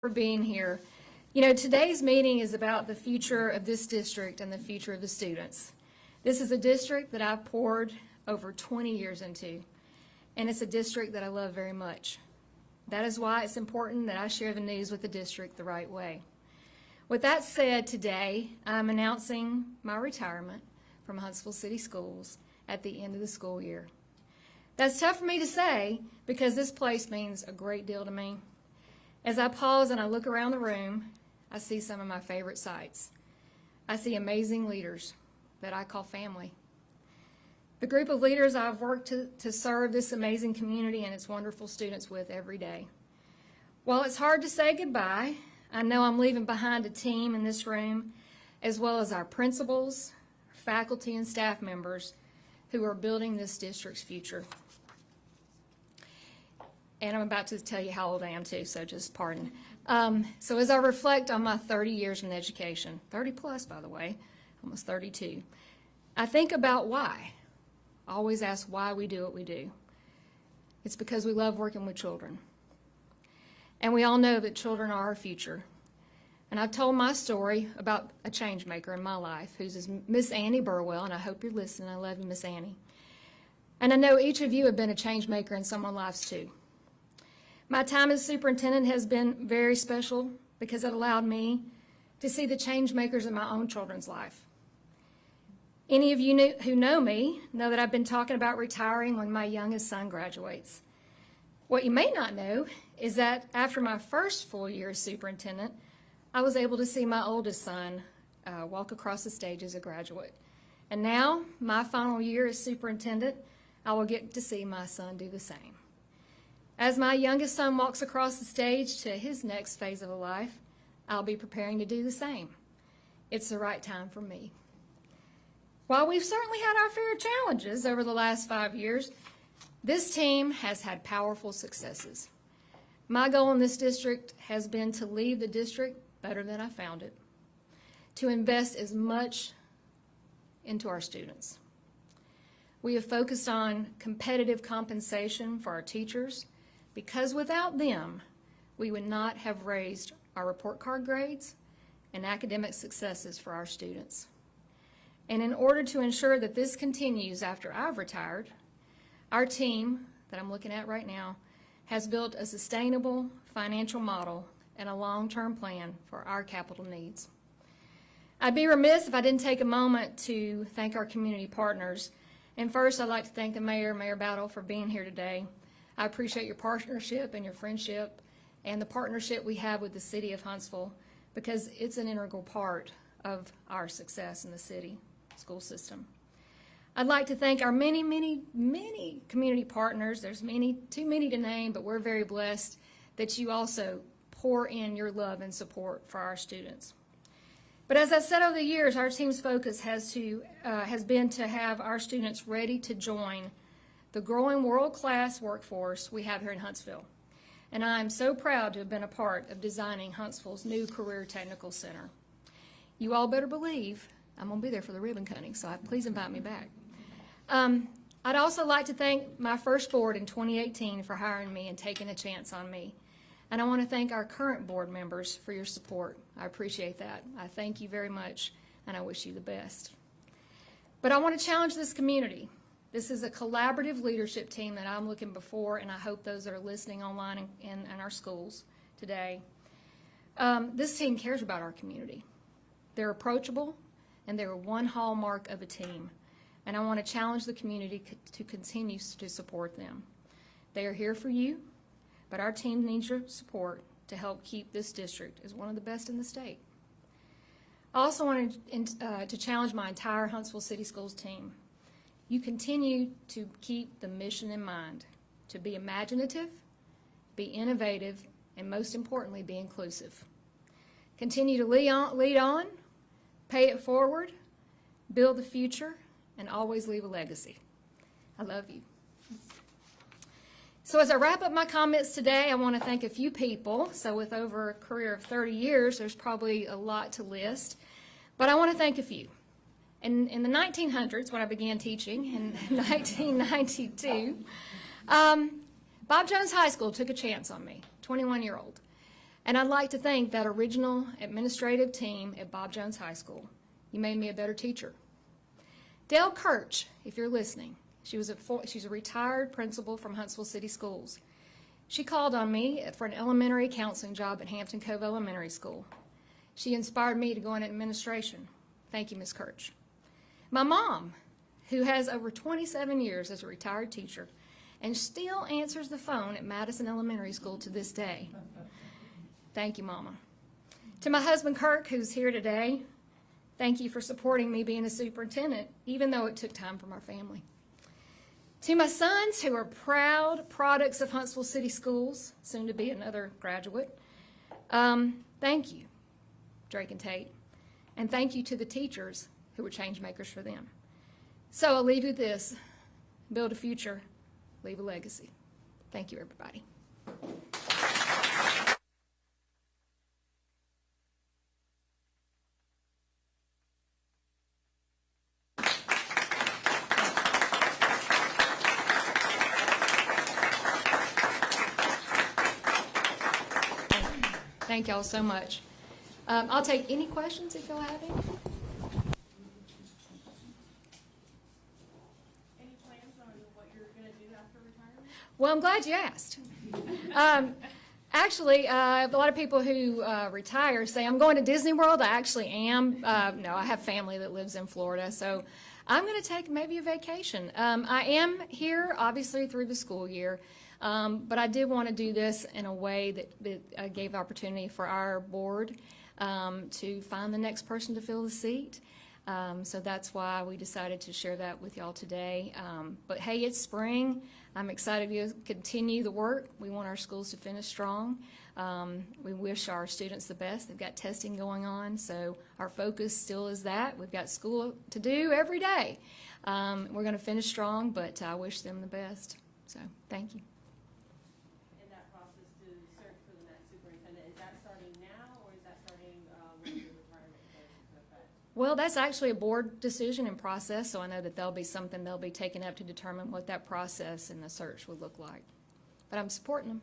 for being here. You know, today's meeting is about the future of this district and the future of the students. This is a district that I've poured over 20 years into, and it's a district that I love very much. That is why it's important that I share the news with the district the right way. With that said, today I'm announcing my retirement from Huntsville City Schools at the end of the school year. That's tough for me to say because this place means a great deal to me. As I pause and I look around the room, I see some of my favorite sights. I see amazing leaders that I call family. The group of leaders I've worked to serve this amazing community and its wonderful students with every day. While it's hard to say goodbye, I know I'm leaving behind a team in this room, as well as our principals, faculty, and staff members who are building this district's future. And I'm about to tell you how old I am too, so just pardon. So as I reflect on my 30 years in education, 30 plus by the way, almost 32, I think about why. I always ask why we do what we do. It's because we love working with children. And we all know that children are our future. And I've told my story about a change maker in my life, who's Miss Annie Burwell, and I hope you're listening. I love you, Miss Annie. And I know each of you have been a change maker in someone's lives too. My time as superintendent has been very special because it allowed me to see the change makers in my own children's life. Any of you who know me know that I've been talking about retiring when my youngest son graduates. What you may not know is that after my first full year as superintendent, I was able to see my oldest son walk across the stage as a graduate. And now, my final year as superintendent, I will get to see my son do the same. As my youngest son walks across the stage to his next phase of life, I'll be preparing to do the same. It's the right time for me. While we've certainly had our fair challenges over the last 5 years, this team has had powerful successes. My goal in this district has been to leave the district better than I found it, to invest as much into our students. We have focused on competitive compensation for our teachers, because without them, we would not have raised our report card grades and academic successes for our students. And in order to ensure that this continues after I've retired, our team that I'm looking at right now has built a sustainable financial model and a long-term plan for our capital needs. I'd be remiss if I didn't take a moment to thank our community partners. And first, I'd like to thank the Mayor, Mayor Battle, for being here today. I appreciate your partnership and your friendship and the partnership we have with the City of Huntsville because it's an integral part of our success in the city school system. I'd like to thank our many, many, many community partners. There's too many to name, but we're very blessed that you also pour in your love and support for our students. But as I said over the years, our team's focus has been to have our students ready to join the growing world-class workforce we have here in Huntsville. And I am so proud to have been a part of designing Huntsville's new Career Technical Center. You all better believe I'm going to be there for the ribbon cutting, so please invite me back. I'd also like to thank my first board in 2018 for hiring me and taking a chance on me. And I want to thank our current board members for your support. I appreciate that. I thank you very much, and I wish you the best. But I want to challenge this community. This is a collaborative leadership team that I'm looking before, and I hope those that are listening online in our schools today. This team cares about our community. They're approachable, and they're one hallmark of a team. And I want to challenge the community to continue to support them. They are here for you, but our team needs your support to help keep this district as one of the best in the state. I also wanted to challenge my entire Huntsville City Schools team. You continue to keep the mission in mind, to be imaginative, be innovative, and most importantly, be inclusive. Continue to lead on, pay it forward, build the future, and always leave a legacy. I love you. So as I wrap up my comments today, I want to thank a few people. So with over a career of 30 years, there's probably a lot to list, but I want to thank a few. In the 1900s, when I began teaching in 1992, Bob Jones High School took a chance on me, 21-year-old. And I'd like to thank that original administrative team at Bob Jones High School. You made me a better teacher. Dale Kirch, if you're listening, she's a retired principal from Huntsville City Schools. She called on me for an elementary counseling job at Hampton Cove Elementary School. She inspired me to go into administration. Thank you, Ms. Kirch. My mom, who has over 27 years as a retired teacher and still answers the phone at Madison Elementary School to this day. Thank you, Mama. To my husband, Kirk, who's here today, thank you for supporting me being a superintendent, even though it took time from our family. To my sons, who are proud products of Huntsville City Schools, soon to be another graduate, thank you, Drake and Tate. And thank you to the teachers who were change makers for them. So I'll leave you with this: build a future, leave a legacy. Thank you, everybody. Thank y'all so much. I'll take any questions if y'all have any. Any plans on what you're going to do after retirement? Well, I'm glad you asked. Actually, a lot of people who retire say, I'm going to Disney World. I actually am. No, I have family that lives in Florida, so I'm going to take maybe a vacation. I am here, obviously, through the school year. But I did want to do this in a way that gave the opportunity for our board to find the next person to fill the seat. So that's why we decided to share that with y'all today. But hey, it's spring. I'm excited to continue the work. We want our schools to finish strong. We wish our students the best. They've got testing going on, so our focus still is that. We've got school to do every day. We're going to finish strong, but I wish them the best. So thank you. Well, that's actually a board decision and process, so I know that there'll be something they'll be taking up to determine what that process and the search would look like. But I'm supporting them.